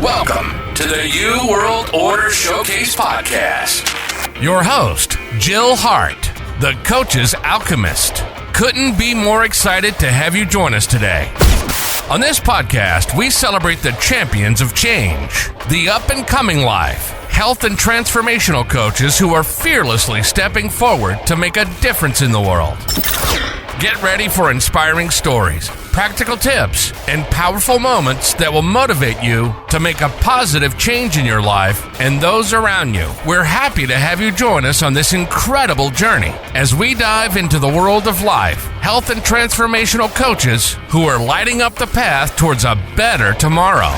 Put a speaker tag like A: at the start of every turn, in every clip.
A: Welcome to the New World Order Showcase Podcast. Your host, Jill Hart, the Coach's Alchemist. Couldn't be more excited to have you join us today. On this podcast, we celebrate the champions of change, the up-and-coming life, health and transformational coaches who are fearlessly stepping forward to make a difference in the world. Get ready for inspiring stories, practical tips, and powerful moments that will motivate you to make a positive change in your life and those around you. We're happy to have you join us on this incredible journey as we dive into the world of life, health, and transformational coaches who are lighting up the path towards a better tomorrow.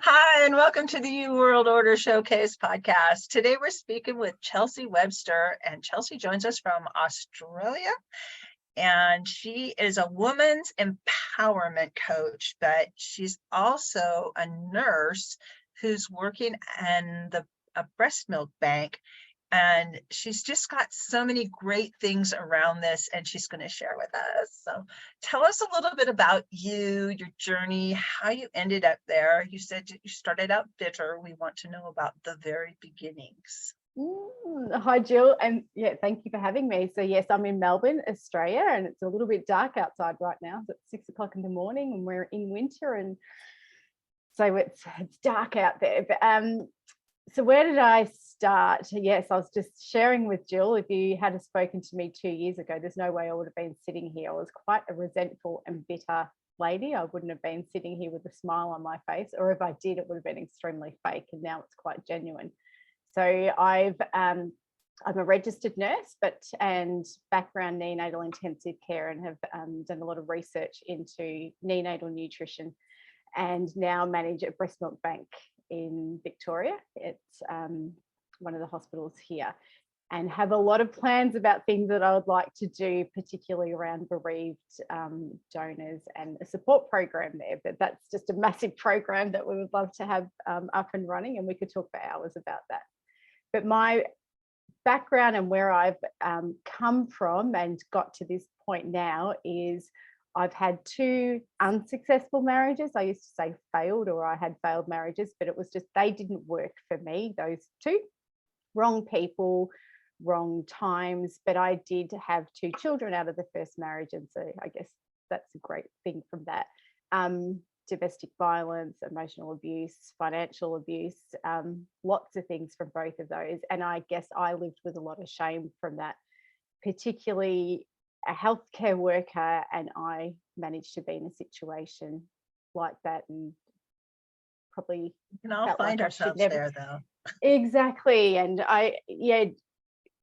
B: Hi, and welcome to the New World Order Showcase podcast. Today we're speaking with Chelsea Webster, and Chelsea joins us from Australia. And she is a woman's empowerment coach, but she's also a nurse who's working in a breast milk bank. And she's just got so many great things around this, and she's going to share with us. So tell us a little bit about you, your journey, how you ended up there. You said you started out bitter. We want to know about the very beginnings.
C: Hi, Jill. And yeah, thank you for having me. So yes, I'm in Melbourne, Australia, and it's a little bit dark outside right now. So it's 6 o'clock in the morning and we're in winter. And so it's dark out there. But, so where did I start? Yes, I was just sharing with Jill. If you had spoken to me 2 years ago, there's no way I would have been sitting here. I was quite a resentful and bitter lady. I wouldn't have been sitting here with a smile on my face, or if I did, it would have been extremely fake. And now it's quite genuine. So I'm a registered nurse, and background neonatal intensive care, and have done a lot of research into neonatal nutrition, and now manage a breast milk bank in Victoria. It's one of the hospitals here, and have a lot of plans about things that I would like to do, particularly around bereaved donors and a support program there. But that's just a massive program that we would love to have up and running, and we could talk for hours about that. But my background and where I've come from and got to this point now is I've had 2 unsuccessful marriages. I used to say failed, or I had failed marriages, but it was just they didn't work for me, those 2. Wrong people, wrong times. But I did have 2 children out of the first marriage, and so I guess that's a great thing from that. Domestic violence, emotional abuse, financial abuse, lots of things from both of those. And I guess I lived with a lot of shame from that, particularly a healthcare worker, and I managed to be in a situation like that, and probably
B: We can all find ourselves there, though.
C: Exactly. And I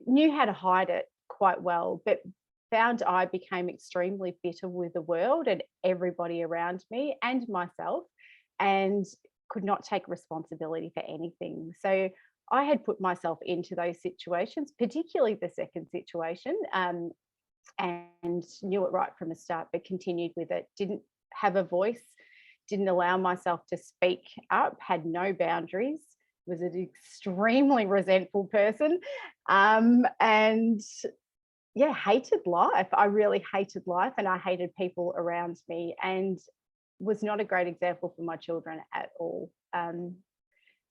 C: knew how to hide it quite well, but found I became extremely bitter with the world and everybody around me and myself, and could not take responsibility for anything. So I had put myself into those situations, particularly the second situation, and knew it right from the start, but continued with it. Didn't have a voice, didn't allow myself to speak up, had no boundaries, was an extremely resentful person, and yeah, hated life. I really hated life, and I hated people around me, and was not a great example for my children at all.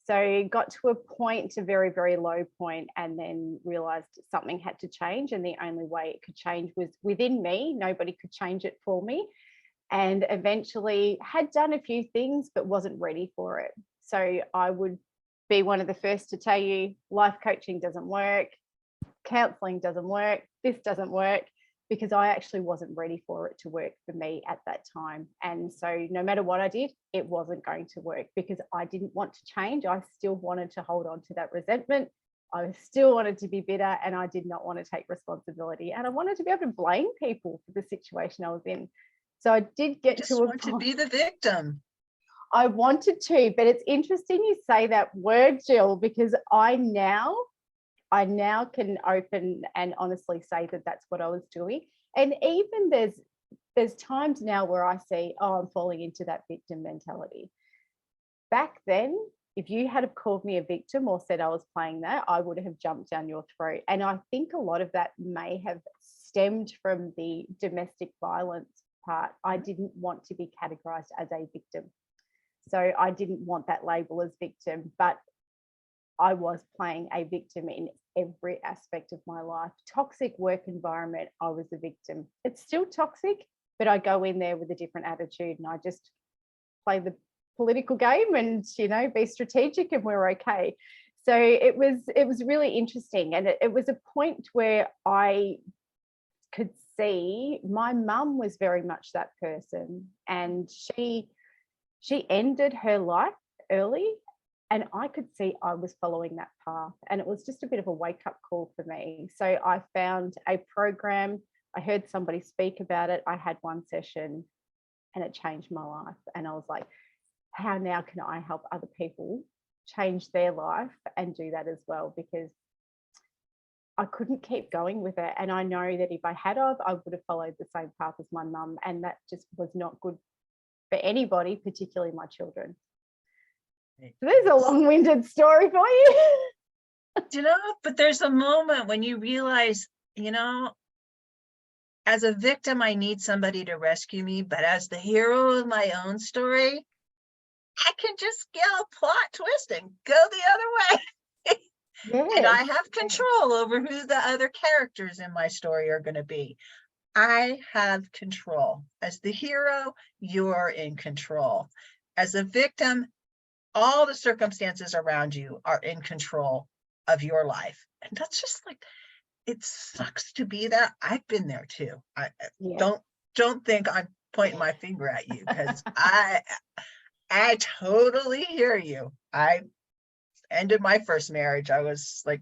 C: So got to a point, a very, very low point, and then realised something had to change, and the only way it could change was within me. Nobody could change it for me, and eventually had done a few things but wasn't ready for it. So I would be one of the first to tell you life coaching doesn't work, counselling doesn't work, this doesn't work, because I actually wasn't ready for it to work for me at that time. And so no matter what I did, it wasn't going to work, because I didn't want to change. I still wanted to hold on to that resentment. I still wanted to be bitter, and I did not want to take responsibility. And I wanted to be able to blame people for the situation I was in. So I did get to a point.
B: To be the victim.
C: I wanted to, but it's interesting you say that word, Jill, because I now I now can open and honestly say that that's what I was doing. And even there's times now where I see, oh, I'm falling into that victim mentality. Back then, if you had called me a victim or said I was playing that, I would have jumped down your throat. And I think a lot of that may have stemmed from the domestic violence part. I didn't want to be categorized as a victim. So I didn't want that label as victim, but I was playing a victim in every aspect of my life. Toxic work environment, I was a victim. It's still toxic, but I go in there with a different attitude and I just play the political game and, you know, be strategic and we're okay. So it was really interesting. And it was a point where I could see my mum was very much that person, and she ended her life early, and I could see I was following that path, and it was just a bit of a wake-up call for me. So I found a program, I heard somebody speak about it, I had one session and it changed my life. And I was like, how now can I help other people change their life and do that as well? Because I couldn't keep going with it. And I know that if I had I would have followed the same path as my mum, and that just was not good for anybody, particularly my children. So there's a long-winded story for you.
B: You know, but there's a moment when you realize, you know, as a victim, I need somebody to rescue me, but as the hero of my own story, I can just get a plot twist and go the other way.
C: Yes.
B: And I have control over who the other characters in my story are going to be. I have control. As the hero, you're in control. As a victim, all the circumstances around you are in control of your life. And that's just like, it sucks to be that. I've been there too. Don't think I'm pointing my finger at you, because I totally hear you. I ended my first marriage. I was like,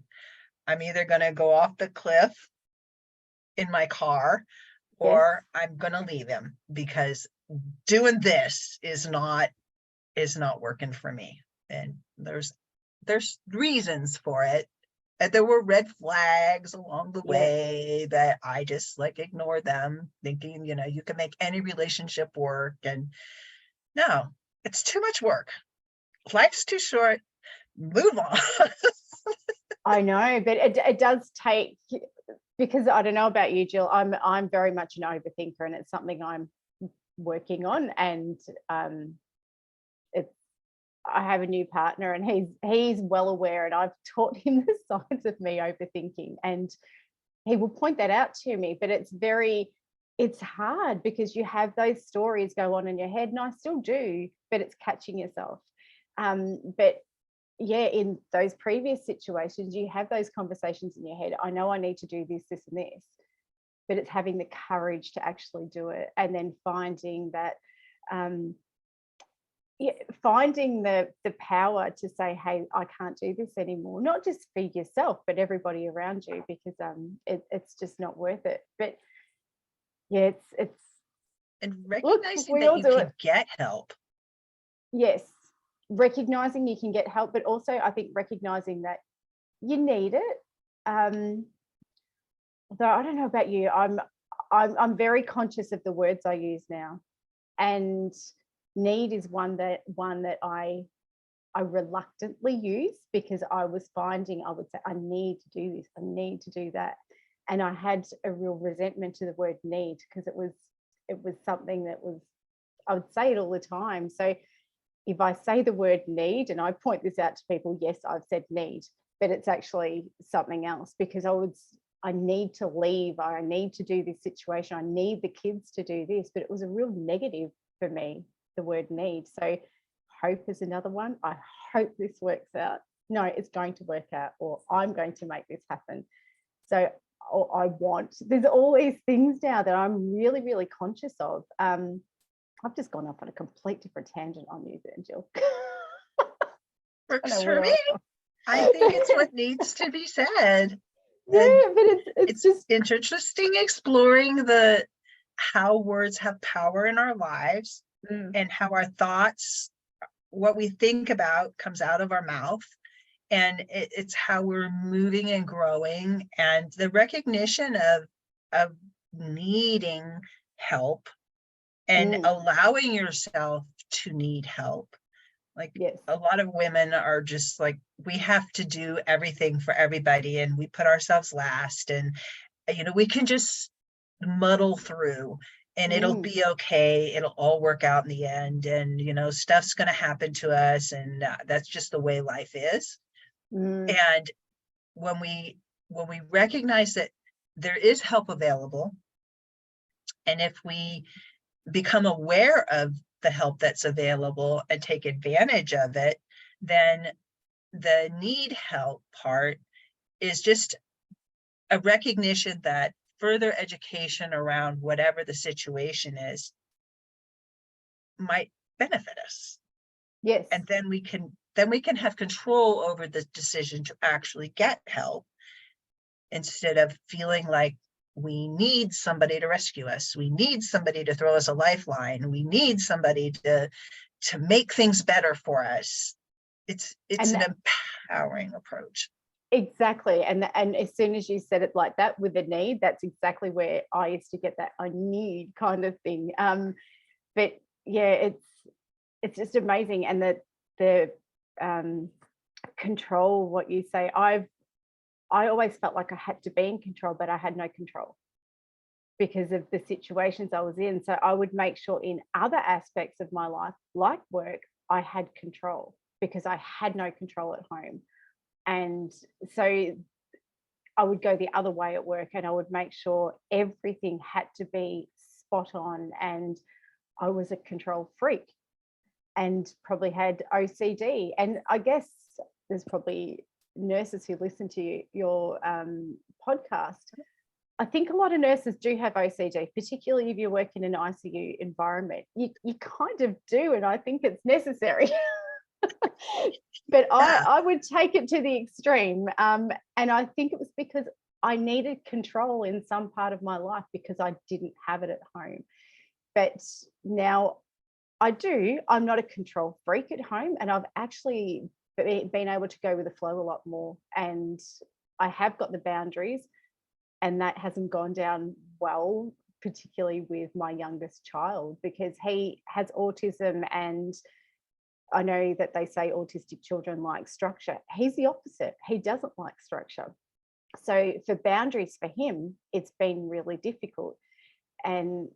B: I'm either going to go off the cliff in my car, or I'm going to leave him, because doing this is not working for me. And there's reasons for it. And there were red flags along the way that I just like ignored them, thinking, you know, you can make any relationship work. And no, it's too much work. Life's too short. Move on.
C: I know, but it does take, because I don't know about you, Jill, I'm very much an overthinker, and it's something I'm working on. And I have a new partner, and he's well aware, and I've taught him the signs of me overthinking, and he will point that out to me. But it's hard, because you have those stories go on in your head, and I still do, but it's catching yourself. But yeah, in those previous situations, you have those conversations in your head. I know I need to do this, this, and this, but it's having the courage to actually do it, and then finding that, finding the power to say, hey, I can't do this anymore, not just for yourself, but everybody around you, because it's just not worth it. But yeah, it's
B: and recognizing that you can get help.
C: Yes, recognizing you can get help, but also I think recognizing that you need it. Though I don't know about you, I'm very conscious of the words I use now, and need is one that I reluctantly use, because I was finding I would say, I need to do this, I need to do that, and I had a real resentment to the word need, because it was something that was, I would say it all the time. So if I say the word need, and I point this out to people, yes, I've said need, but it's actually something else, because I need to leave, I need to do this situation, I need the kids to do this, but it was a real negative for me, the word need. So hope is another one. I hope this works out. No, it's going to work out, or I'm going to make this happen. So there's all these things now that I'm really, really conscious of. I've just gone off on a complete different tangent on you then, Jill.
B: Works for me. I think it's what needs to be said.
C: Yeah, but it's just
B: interesting exploring how words have power in our lives, and how our thoughts, what we think about, comes out of our mouth. And it's how we're moving and growing, and the recognition of needing help and allowing yourself to need help. Like,
C: Yes.
B: a lot of women are just like, we have to do everything for everybody, and we put ourselves last, and we can just muddle through, and it'll be okay. It'll all work out in the end, and stuff's going to happen to us, and that's just the way life is. And when we recognize that there is help available, and if we become aware of the help that's available and take advantage of it, then the need help part is just a recognition that further education around whatever the situation is might benefit us.
C: Yes.
B: And then we can have control over the decision to actually get help, instead of feeling like we need somebody to rescue us. We need somebody to throw us a lifeline. We need somebody to make things better for us. It's an empowering approach.
C: Exactly. And as soon as you said it like that, with the need, that's exactly where I used to get that I need kind of thing. But yeah, it's just amazing. And the control, what you say, I always felt like I had to be in control, but I had no control because of the situations I was in. So I would make sure in other aspects of my life, like work, I had control, because I had no control at home. And so I would go the other way at work, and I would make sure everything had to be spot on. And I was a control freak and probably had OCD. And I guess there's probably nurses who listen to your podcast. I think a lot of nurses do have OCD, particularly if you work in an ICU environment. You kind of do, and I think it's necessary. But I would take it to the extreme. And I think it was because I needed control in some part of my life because I didn't have it at home. But now I do. I'm not a control freak at home, and I've actually been able to go with the flow a lot more. And I have got the boundaries, and that hasn't gone down well, particularly with my youngest child, because he has autism, and I know that they say autistic children like structure. He's the opposite. He doesn't like structure. So for boundaries for him, it's been really difficult. And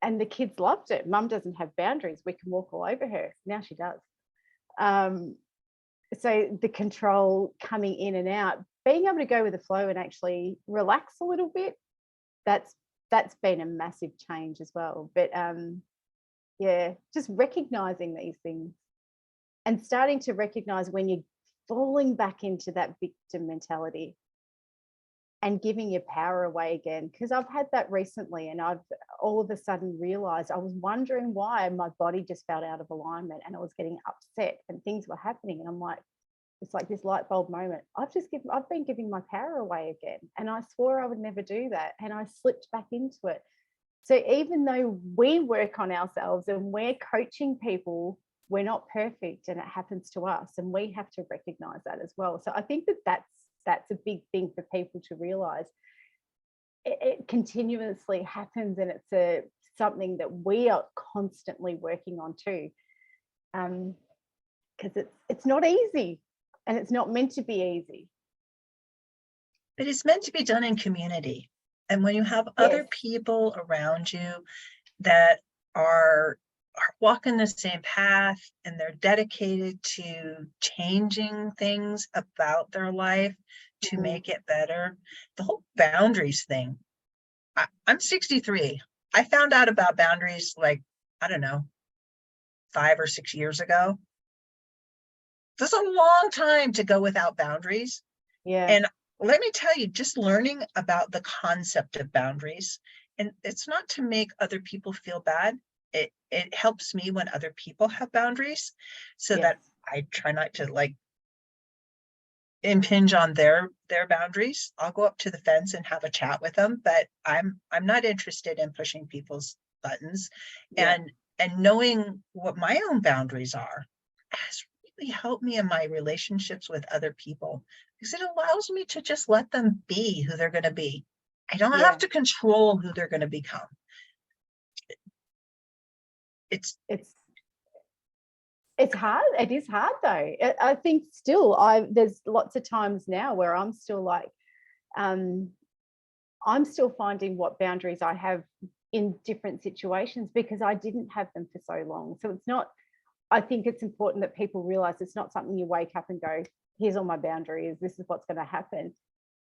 C: the kids loved it. Mum doesn't have boundaries. We can walk all over her. Now she does. So the control coming in and out, being able to go with the flow and actually relax a little bit, that's been a massive change as well. But yeah, just recognizing these things and starting to recognize when you're falling back into that victim mentality and giving your power away again. Because I've had that recently, and I've all of a sudden realized I was wondering why my body just felt out of alignment, and I was getting upset and things were happening. And I'm like, it's like this light bulb moment. I've been giving my power away again. And I swore I would never do that. And I slipped back into it. So even though we work on ourselves and we're coaching people, we're not perfect, and it happens to us, and we have to recognize that as well. So I think that's a big thing for people to realize. It continuously happens, and it's something that we are constantly working on too, because it's not easy, and it's not meant to be easy.
B: But it's meant to be done in community. And when you have other people around you that are walking the same path, and they're dedicated to changing things about their life to make it better, the whole boundaries thing. I'm 63. I found out about boundaries, like, I don't know, 5 or 6 years ago. That's a long time to go without boundaries.
C: Yeah.
B: And let me tell you, just learning about the concept of boundaries, and it's not to make other people feel bad. It helps me when other people have boundaries, so that I try not to like impinge on their boundaries. I'll go up to the fence and have a chat with them, but I'm not interested in pushing people's buttons. And knowing what my own boundaries are has really help me in my relationships with other people because it allows me to just let them be who they're going to be. I don't have to control who they're going to become. It's
C: hard. It is hard though. I think still there's lots of times now where I'm still like, I'm still finding what boundaries I have in different situations because I didn't have them for so long. So it's not, I think it's important that people realize it's not something you wake up and go, here's all my boundaries, this is what's going to happen.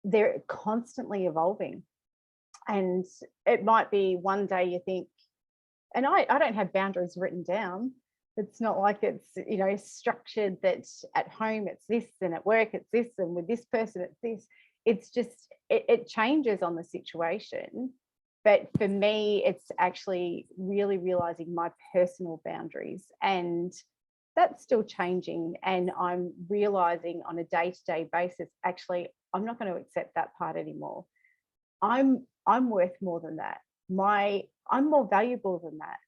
C: They're constantly evolving. And it might be one day you think, and I don't have boundaries written down. It's not like it's, you know, structured that at home it's this and at work it's this and with this person it's this. It's just, it changes on the situation. But for me, it's actually really realizing my personal boundaries, and that's still changing. And I'm realizing on a day-to-day basis, actually, I'm not going to accept that part anymore. I'm worth more than that. I'm more valuable than that.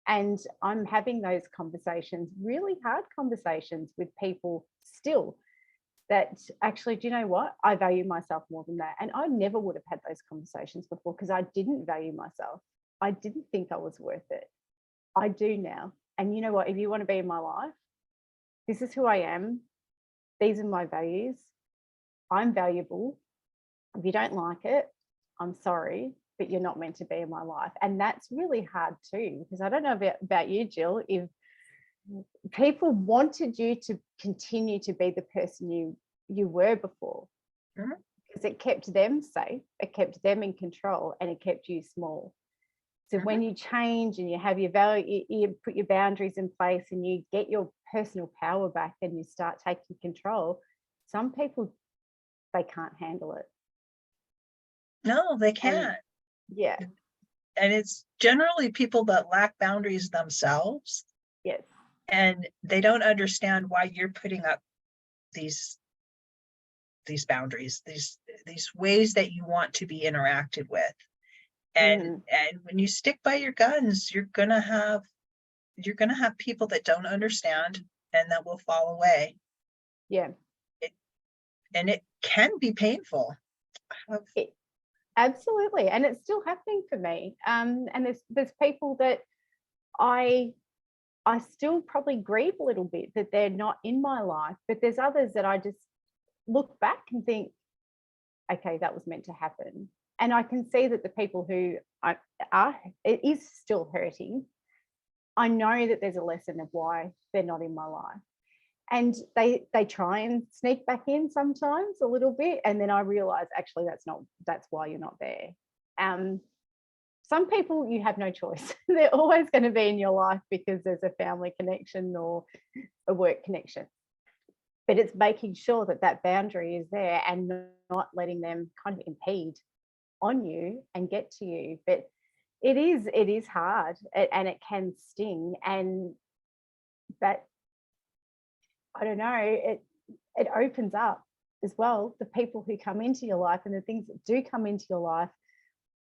C: And I'm having those conversations, really hard conversations with people still, that actually, do you know what? I value myself more than that. And I never would have had those conversations before because I didn't value myself. I didn't think I was worth it. I do now. And you know what? If you want to be in my life, this is who I am. These are my values. I'm valuable. If you don't like it, I'm sorry, but you're not meant to be in my life. And that's really hard too, because I don't know about you, Jill, if people wanted you to continue to be the person you were before, because it kept them safe, it kept them in control, and it kept you small. So when you change and you have your value, you put your boundaries in place and you get your personal power back and you start taking control, some people, they can't handle it.
B: No, they can't.
C: Yeah.
B: And it's generally people that lack boundaries themselves.
C: Yes.
B: And they don't understand why you're putting up these boundaries, these ways that you want to be interacted with. And when you stick by your guns, you're gonna have people that don't understand and that will fall away.
C: Yeah.
B: It can be painful.
C: Absolutely. And it's still happening for me. And there's people that I still probably grieve a little bit that they're not in my life, but there's others that I just look back and think, okay, that was meant to happen. And I can see that the people who it is still hurting. I know that there's a lesson of why they're not in my life. And they try and sneak back in sometimes a little bit. And then I realize, actually, that's why you're not there. Some people, you have no choice. They're always going to be in your life because there's a family connection or a work connection. But it's making sure that boundary is there and not letting them kind of impede on you and get to you. But it is hard and it can sting. But I don't know, it opens up as well the people who come into your life and the things that do come into your life.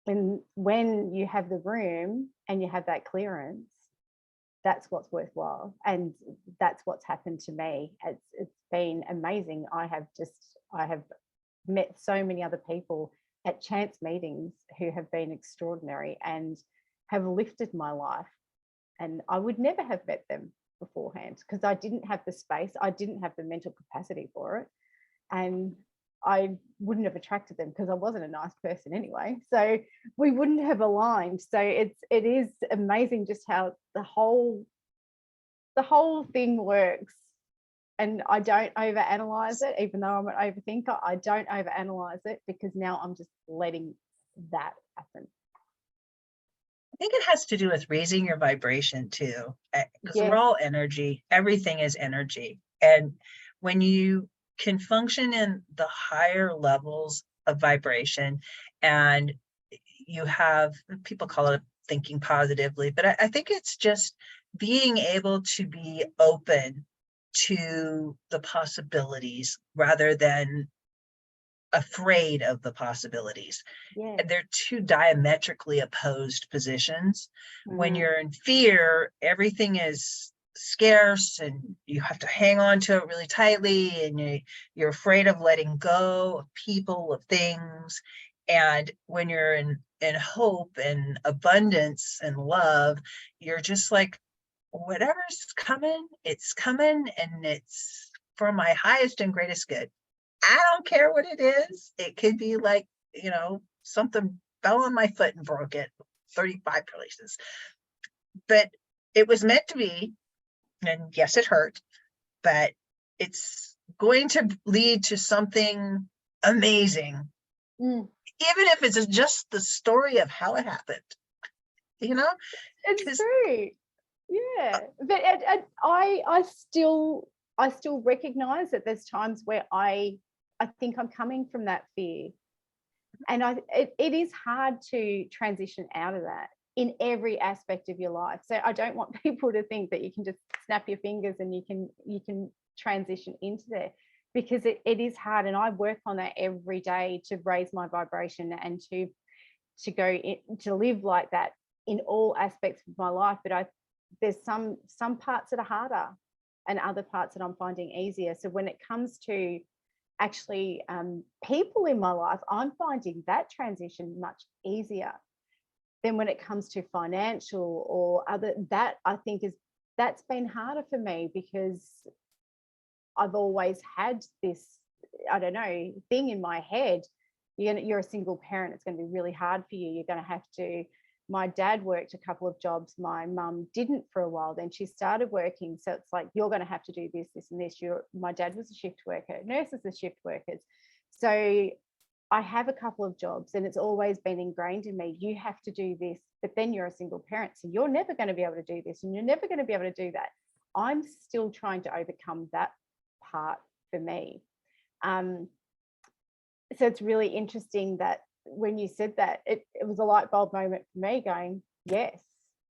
C: When you have the room and you have that clearance, that's what's worthwhile. And that's what's happened to me. It's been amazing. I have met so many other people at chance meetings who have been extraordinary and have lifted my life. And I would never have met them beforehand because I didn't have the space. I didn't have the mental capacity for it. And I wouldn't have attracted them because I wasn't a nice person anyway. So we wouldn't have aligned. So it is amazing just how the whole thing works. And I don't overanalyze it, even though I'm an overthinker. I don't overanalyze it because now I'm just letting that happen.
B: I think it has to do with raising your vibration too, because we're all energy. Everything is energy. And when you can function in the higher levels of vibration, and you have, people call it thinking positively, but I think it's just being able to be open to the possibilities rather than afraid of the possibilities. They're two diametrically opposed positions. When you're in fear, everything is scarce and you have to hang on to it really tightly, and you're afraid of letting go of people, of things. And when you're in hope and abundance and love, you're just like, whatever's coming, it's coming, and it's for my highest and greatest good. I don't care what it is. It could be like, something fell on my foot and broke it 35 places, but it was meant to be. And yes, it hurt, but it's going to lead to something amazing. Even if it's just the story of how it happened,
C: It's true. Yeah. But I still recognize that there's times where I think I'm coming from that fear. And it is hard to transition out of that in every aspect of your life. So I don't want people to think that you can just snap your fingers and you can transition into there, because it is hard. And I work on that every day to raise my vibration and to go in, to live like that in all aspects of my life. But there's some parts that are harder and other parts that I'm finding easier. So when it comes to actually people in my life, I'm finding that transition much easier than when it comes to financial or other. That I think that's been harder for me, because I've always had this, I don't know, thing in my head. You're a single parent, it's going to be really hard for you. You're going to have to. My dad worked a couple of jobs. My mum didn't for a while. Then she started working. So it's like, you're going to have to do this, this, and this. My dad was a shift worker. Nurses are shift workers. So I have a couple of jobs, and it's always been ingrained in me. You have to do this, but then you're a single parent. So you're never going to be able to do this, and you're never going to be able to do that. I'm still trying to overcome that part for me. So it's really interesting that when you said that, it was a light bulb moment for me, going, yes,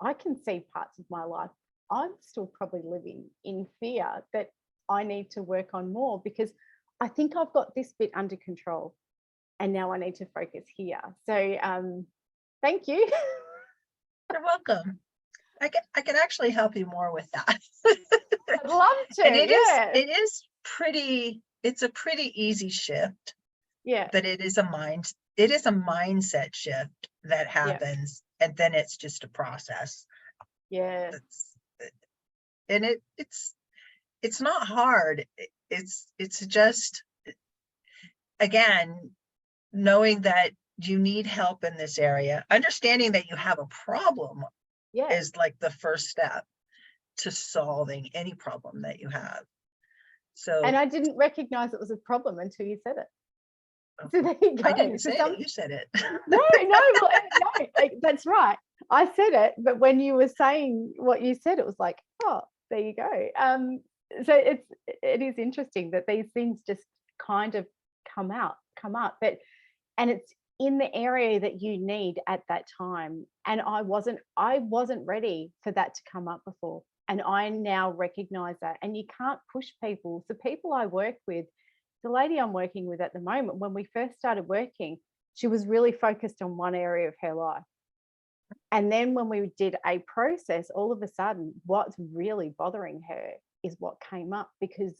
C: I can see parts of my life I'm still probably living in fear that I need to work on more, because I think I've got this bit under control and now I need to focus here. So thank you.
B: You're welcome. I can actually help you more with that.
C: I'd love to.
B: And it's a pretty easy shift.
C: Yeah.
B: But it is a mindset shift that happens, and then it's just a process.
C: Yeah.
B: And it's not hard. It's just, again, knowing that you need help in this area, understanding that you have a problem is like the first step to solving any problem that you have. So,
C: and I didn't recognize it was a problem until you said it. So there you go.
B: I didn't say it, you said it.
C: No, that's right. I said it, but when you were saying what you said, it was like, oh, there you go. So it is interesting that these things just kind of come up, and it's in the area that you need at that time. And I wasn't ready for that to come up before. And I now recognize that. And you can't push people. So people I work with, the lady I'm working with at the moment, when we first started working, she was really focused on one area of her life. And then when we did a process, all of a sudden, what's really bothering her is what came up, because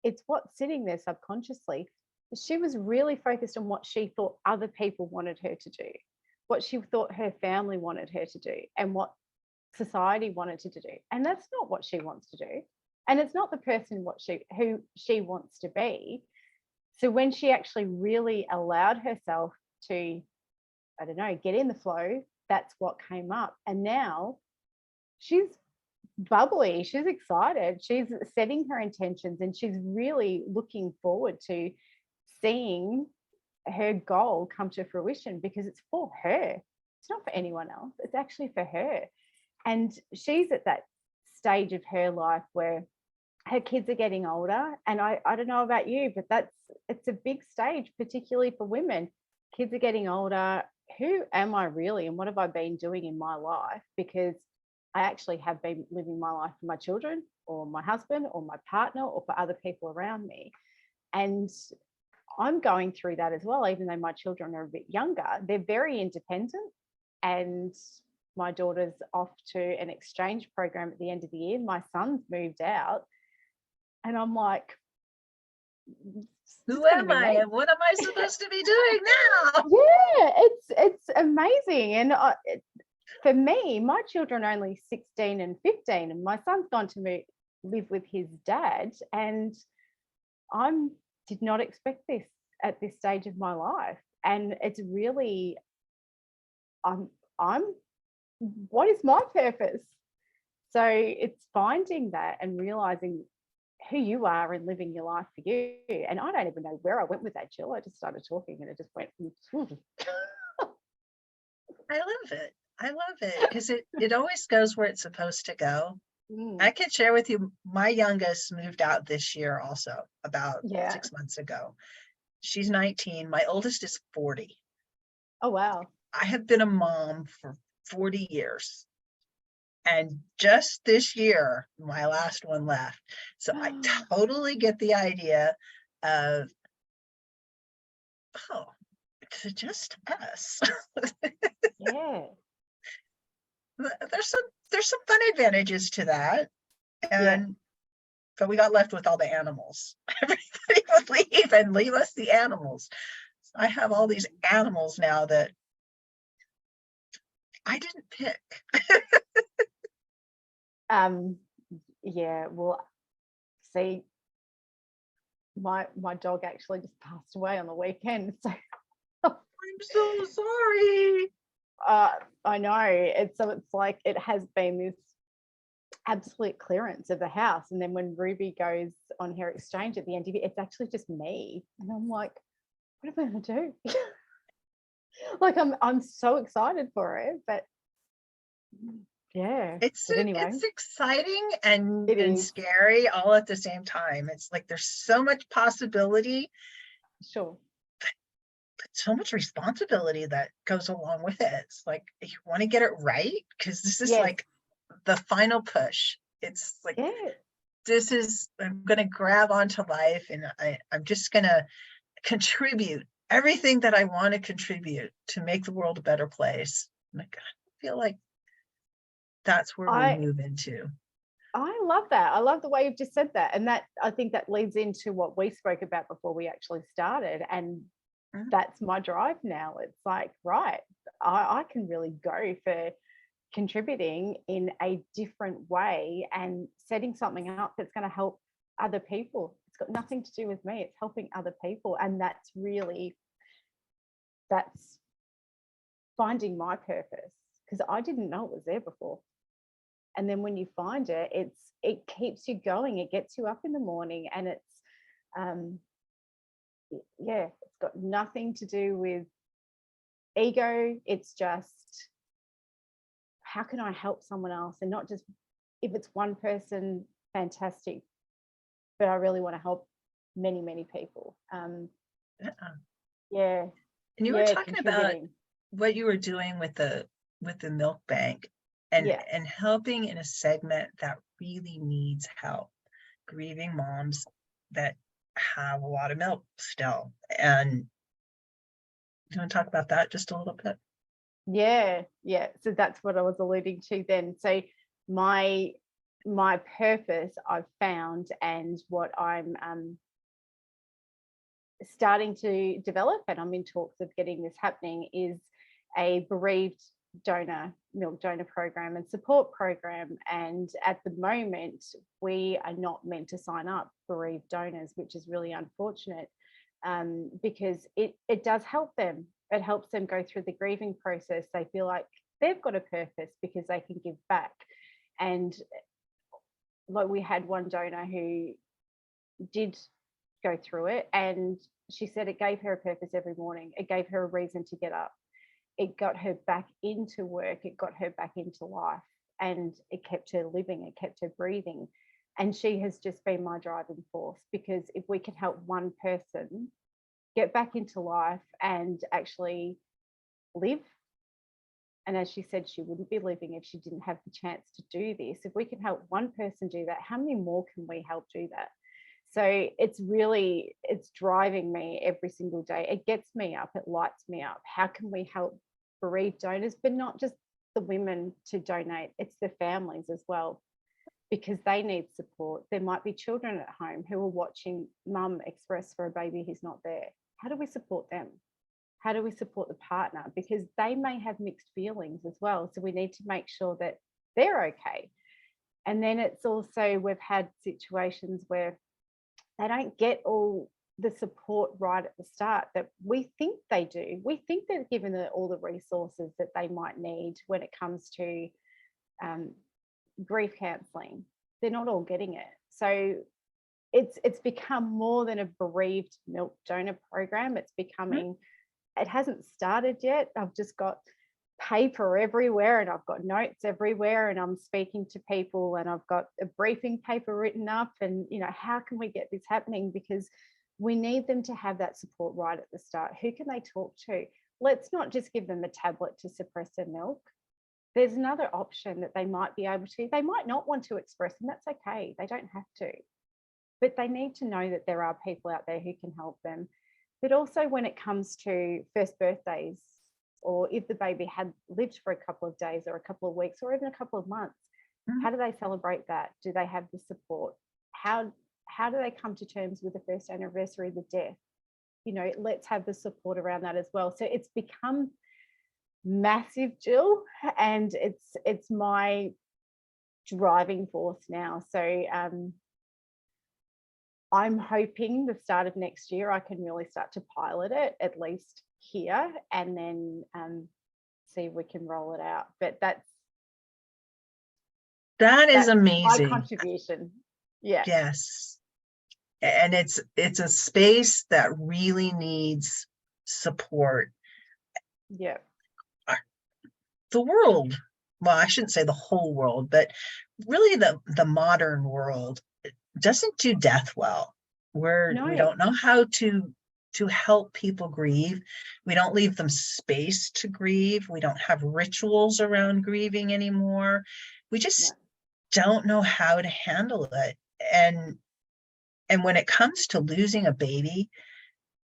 C: it's what's sitting there subconsciously. She was really focused on what she thought other people wanted her to do, what she thought her family wanted her to do, and what society wanted her to do. And that's not what she wants to do. And it's not the person who she wants to be. So when she actually really allowed herself to, I don't know, get in the flow, that's what came up. And now she's bubbly, she's excited, she's setting her intentions, and she's really looking forward to seeing her goal come to fruition, because it's for her. It's not for anyone else. It's actually for her. And she's at that stage of her life where her kids are getting older. And I don't know about you, but it's a big stage, particularly for women. Kids are getting older. Who am I really? And what have I been doing in my life? Because I actually have been living my life for my children or my husband or my partner or for other people around me. And I'm going through that as well, even though my children are a bit younger. They're very independent, and my daughter's off to an exchange program at the end of the year. My son's moved out, and I'm like,
B: who am I and what am I supposed to be doing now?
C: Yeah, it's amazing. And for me, my children are only 16 and 15, and my son's gone to live with his dad, and I did not expect this at this stage of my life. And it's really, I'm what is my purpose? So it's finding that and realizing who you are and living your life for you. And I don't even know where I went with that, Jill. I just started talking and it just went.
B: I love it because it always goes where it's supposed to go. I can share with you, my youngest moved out this year also, about 6 months ago. She's 19. My oldest is 40.
C: Oh, wow.
B: I have been a mom for 40 years. And just this year, my last one left. So I totally get the idea of, it's just us.
C: Yeah.
B: There's some fun advantages to that. But we got left with all the animals. Everybody would leave and leave us the animals. So I have all these animals now that I didn't pick.
C: Yeah, well, see, my dog actually just passed away on the weekend. So
B: I'm so sorry.
C: I know. It's like it has been this absolute clearance of the house. And then when Ruby goes on her exchange at the end of it, it's actually just me. And I'm like, what am I going to do? Like I'm so excited for it, but yeah.
B: It's exciting and scary all at the same time. It's like there's so much possibility.
C: Sure.
B: But so much responsibility that goes along with it. It's like you want to get it right because this is like the final push. It's like this is, I'm going to grab onto life and I'm just going to contribute everything that I want to contribute to make the world a better place. Like, I feel like that's where we move into.
C: I love that. I love the way you've just said that. And that, I think that leads into what we spoke about before we actually started. And that's my drive now. It's like, right, I can really go for contributing in a different way and setting something up that's going to help other people. It's got nothing to do with me. It's helping other people. And that's finding my purpose, because I didn't know it was there before. And then when you find it, it keeps you going. It gets you up in the morning, and it's it's got nothing to do with ego. It's just, how can I help someone else? And not just, if it's one person, fantastic, but I really want to help many, many people. And
B: you were talking about what you were doing with the milk bank and helping in a segment that really needs help, grieving moms that have a lot of milk still. And you want to talk about that just a little bit?
C: Yeah. So that's what I was alluding to then. So my purpose I've found, and what I'm starting to develop, and I'm in talks of getting this happening, is a bereaved milk donor program and support program. And at the moment, we are not meant to sign up bereaved donors, which is really unfortunate, because it does help them. It helps them go through the grieving process. They feel like they've got a purpose because they can give back. And like, we had one donor who did go through it, and she said it gave her a purpose every morning. It gave her a reason to get up. It got her back into work. It got her back into life, and it kept her living. It kept her breathing. And she has just been my driving force, because if we can help one person get back into life and actually live, and as she said, she wouldn't be living if she didn't have the chance to do this. If we can help one person do that, how many more can we help do that? So it's driving me every single day. It gets me up. It lights me up. How can we help bereaved donors, but not just the women to donate, it's the families as well, because they need support. There might be children at home who are watching mum express for a baby who's not there. How do we support them? How do we support the partner? Because they may have mixed feelings as well. So we need to make sure that they're okay. And then it's also, we've had situations where they don't get all the support right at the start that we think they do. We think they're given all the resources that they might need when it comes to grief counselling. They're not all getting it. So it's become more than a bereaved milk donor program. It's becoming, it hasn't started yet. I've just got paper everywhere and I've got notes everywhere and I'm speaking to people and I've got a briefing paper written up and, you know, how can we get this happening? Because we need them to have that support right at the start. Who can they talk to? Let's not just give them a tablet to suppress their milk. There's another option that they might be able to. They might not want to express, and that's okay. They don't have to. But they need to know that there are people out there who can help them. But also when it comes to first birthdays, or if the baby had lived for a couple of days or a couple of weeks or even a couple of months, how do they celebrate that? Do they have the support? How do they come to terms with the first anniversary of the death? You know, let's have the support around that as well. So it's become massive, Jill, and it's my driving force now. So I'm hoping the start of next year I can really start to pilot it, at least here, and then see if we can roll it out. But that's
B: amazing.
C: My contribution. Yeah.
B: Yes. And it's a space that really needs support.
C: Yeah.
B: The world, well, I shouldn't say the whole world, but really the modern world doesn't do death well. We don't know how to help people grieve. We don't leave them space to grieve. We don't have rituals around grieving anymore. We just don't know how to handle it. And when it comes to losing a baby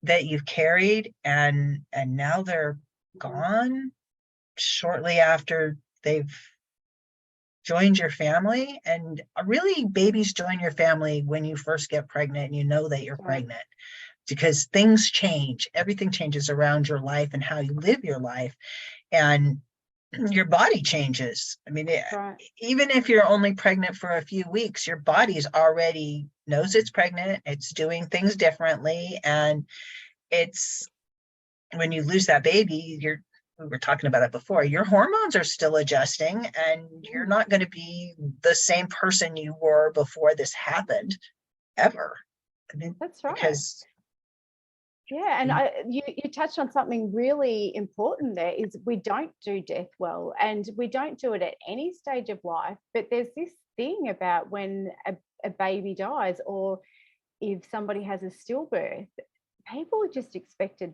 B: that you've carried and now they're gone shortly after they've joined your family, and really babies join your family when you first get pregnant and you know that you're pregnant, because things change. Everything changes around your life and how you live your life, and your body changes. I mean, even if you're only pregnant for a few weeks, your body's already knows it's pregnant. It's doing things differently. And it's when you lose that baby, we were talking about it before, your hormones are still adjusting and you're not going to be the same person you were before this happened ever. I mean,
C: that's right.
B: Because
C: and you touched on something really important there, is we don't do death well, and we don't do it at any stage of life. But there's this thing about when a baby dies, or if somebody has a stillbirth, people are just expected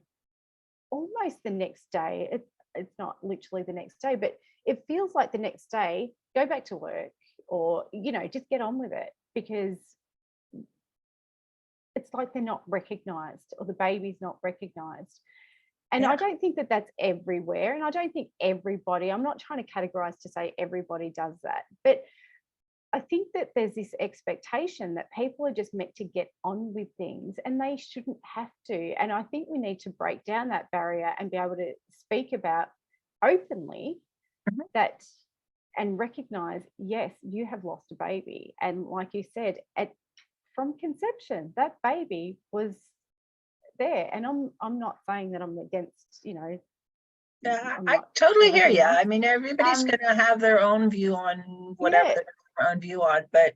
C: almost the next day. It's not literally the next day, but it feels like the next day, go back to work, or, you know, just get on with it, because it's like they're not recognized, or the baby's not recognized. And I don't think that that's everywhere. And I don't think everybody, I'm not trying to categorize to say everybody does that, but I think that there's this expectation that people are just meant to get on with things, and they shouldn't have to. And I think we need to break down that barrier and be able to speak about openly that, and recognize, yes, you have lost a baby. And like you said, from conception, that baby was there. And I'm not saying that I'm against, you know.
B: I totally hear you. I mean, everybody's going to have their own view on whatever their own view on, but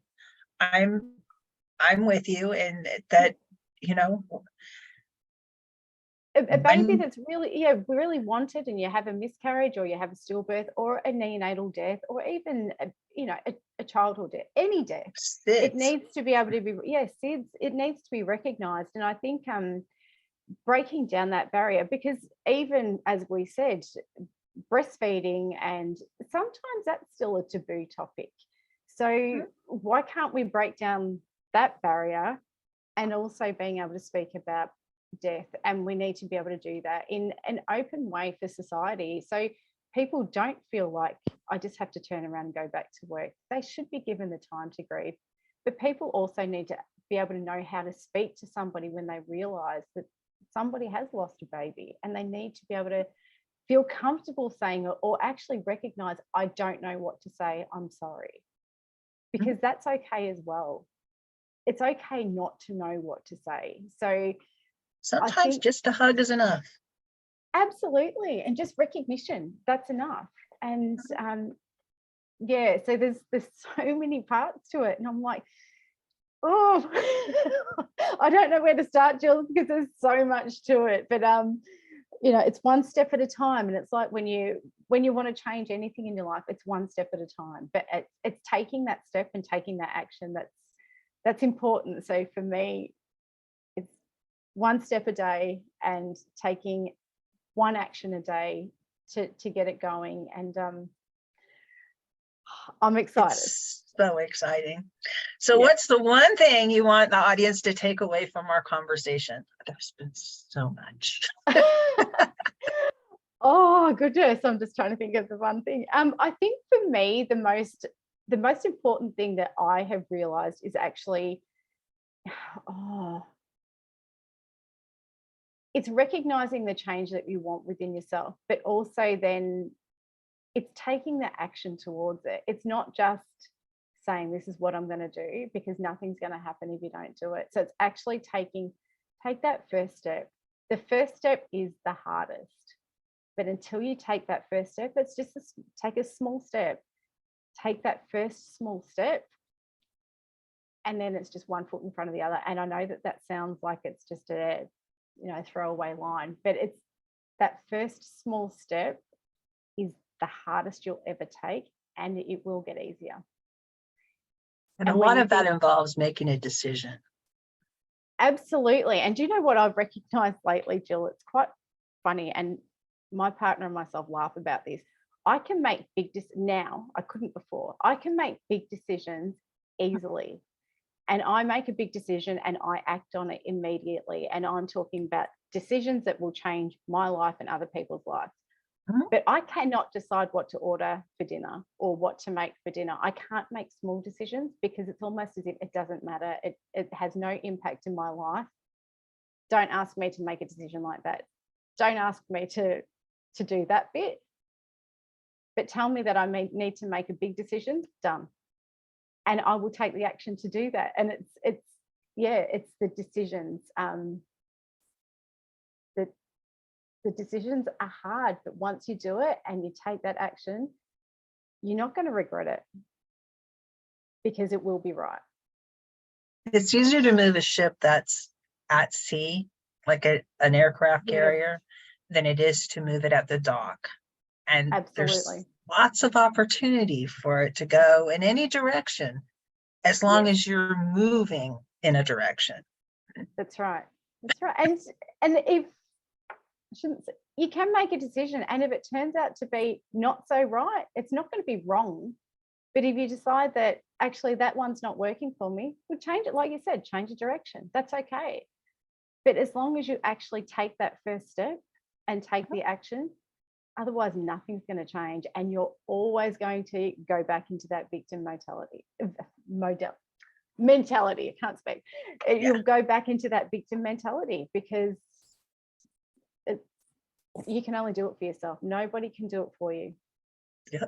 B: I'm with you in that, you know,
C: a baby that's really wanted, and you have a miscarriage, or you have a stillbirth, or a neonatal death, or even a childhood death, any death, it needs to be able to be SIDS, it needs to be recognized. And I think breaking down that barrier, because even as we said, breastfeeding, and sometimes that's still a taboo topic. So why can't we break down that barrier, and also being able to speak about death? And we need to be able to do that in an open way for society. So people don't feel like I just have to turn around and go back to work. They should be given the time to grieve. But people also need to be able to know how to speak to somebody when they realise that somebody has lost a baby, and they need to be able to feel comfortable saying it, or actually recognise, I don't know what to say, I'm sorry. Because that's okay as well. It's okay not to know what to say. So
B: sometimes just a hug is enough.
C: Absolutely. And just recognition, that's enough. And yeah, so there's so many parts to it. And I'm like, oh, I don't know where to start, Jill, because there's so much to it. But you know, it's one step at a time. And it's like when you want to change anything in your life, it's one step at a time. But it's taking that step and taking that action that's important. So for me, it's one step a day and taking one action a day to get it going. And I'm excited.
B: It's so exciting. So what's the one thing you want the audience to take away from our conversation? There's been so much.
C: Oh goodness, I'm just trying to think of the one thing. I think for me, the most important thing that I have realized is actually, it's recognizing the change that you want within yourself, but also then it's taking the action towards it. It's not just saying this is what I'm going to do, because nothing's going to happen if you don't do it. So it's actually take that first step. The first step is the hardest, but until you take that first step, it's just take a small step. Take that first small step, and then it's just one foot in front of the other. And I know that sounds like it's just a throwaway line, but it's that first small step is the hardest you'll ever take, and it will get easier.
B: And a lot of that involves making a decision.
C: Absolutely. And do you know what I've recognized lately, Jill? It's quite funny, and my partner and myself laugh about this. I can make now, I couldn't before. I can make big decisions easily. And I make a big decision and I act on it immediately. And I'm talking about decisions that will change my life and other people's lives. But I cannot decide what to order for dinner or what to make for dinner. I can't make small decisions, because it's almost as if it doesn't matter. It has no impact in my life. Don't ask me to make a decision like that. Don't ask me to do that bit. But tell me that I need to make a big decision, done. And I will take the action to do that. And it's the decisions. The decisions are hard, but once you do it and you take that action, you're not going to regret it, because it will be right.
B: It's easier to move a ship that's at sea, like an aircraft carrier, than it is to move it at the dock. And there's lots of opportunity for it to go in any direction, as long as you're moving in a direction.
C: That's right. And if you can make a decision, and if it turns out to be not so right, it's not going to be wrong. But if you decide that actually that one's not working for me, we'll change it. Like you said, change the direction. That's okay. But as long as you actually take that first step and take the action, otherwise nothing's going to change, and you're always going to go back into that victim mentality. I can't speak. You'll go back into that victim mentality, because you can only do it for yourself. Nobody can do it for you.
B: Yeah,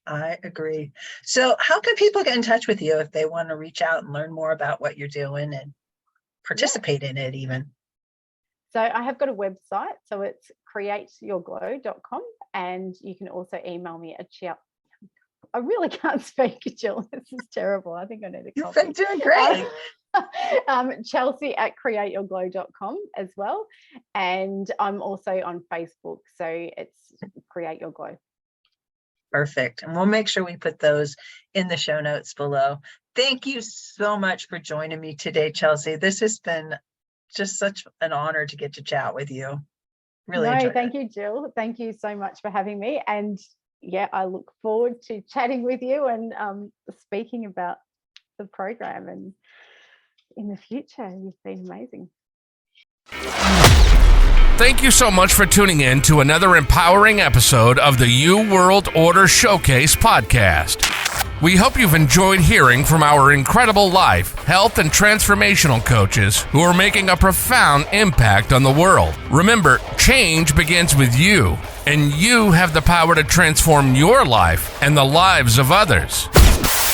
B: I agree. So how can people get in touch with you if they want to reach out and learn more about what you're doing and participate in it even?
C: So I have got a website. So it's createyourglow.com, and you can also email me at I really can't speak, Jill. This is terrible. I think I need a coffee.
B: You've been doing great.
C: Chelsea at createyourglow.com as well. And I'm also on Facebook. So it's Create Your Glow.
B: Perfect. And we'll make sure we put those in the show notes below. Thank you so much for joining me today, Chelsea. This has been just such an honor to get to chat with you. Really enjoyed
C: thank
B: it.
C: you, Jill. Thank you so much for having me. And yeah, I look forward to chatting with you and speaking about the program and in the future. You've been amazing.
A: Thank you so much for tuning in to another empowering episode of the You World Order Showcase podcast. We hope you've enjoyed hearing from our incredible life, health, and transformational coaches who are making a profound impact on the world. Remember, change begins with you, and you have the power to transform your life and the lives of others.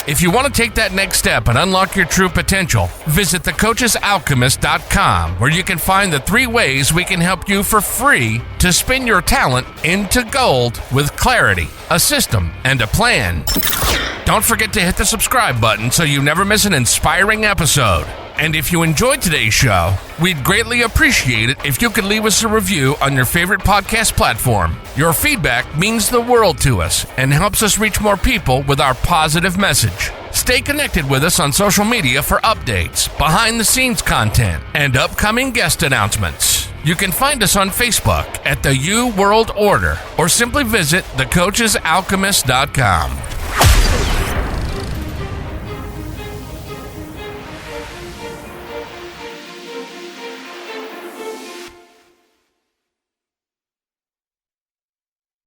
A: If you want to take that next step and unlock your true potential, visit thecoachesalchemist.com, where you can find the 3 ways we can help you for free to spin your talent into gold with clarity, a system, and a plan. Don't forget to hit the subscribe button so you never miss an inspiring episode. And if you enjoyed today's show, we'd greatly appreciate it if you could leave us a review on your favorite podcast platform. Your feedback means the world to us and helps us reach more people with our positive message. Stay connected with us on social media for updates, behind-the-scenes content, and upcoming guest announcements. You can find us on Facebook at the You World Order or simply visit thecoachesalchemist.com.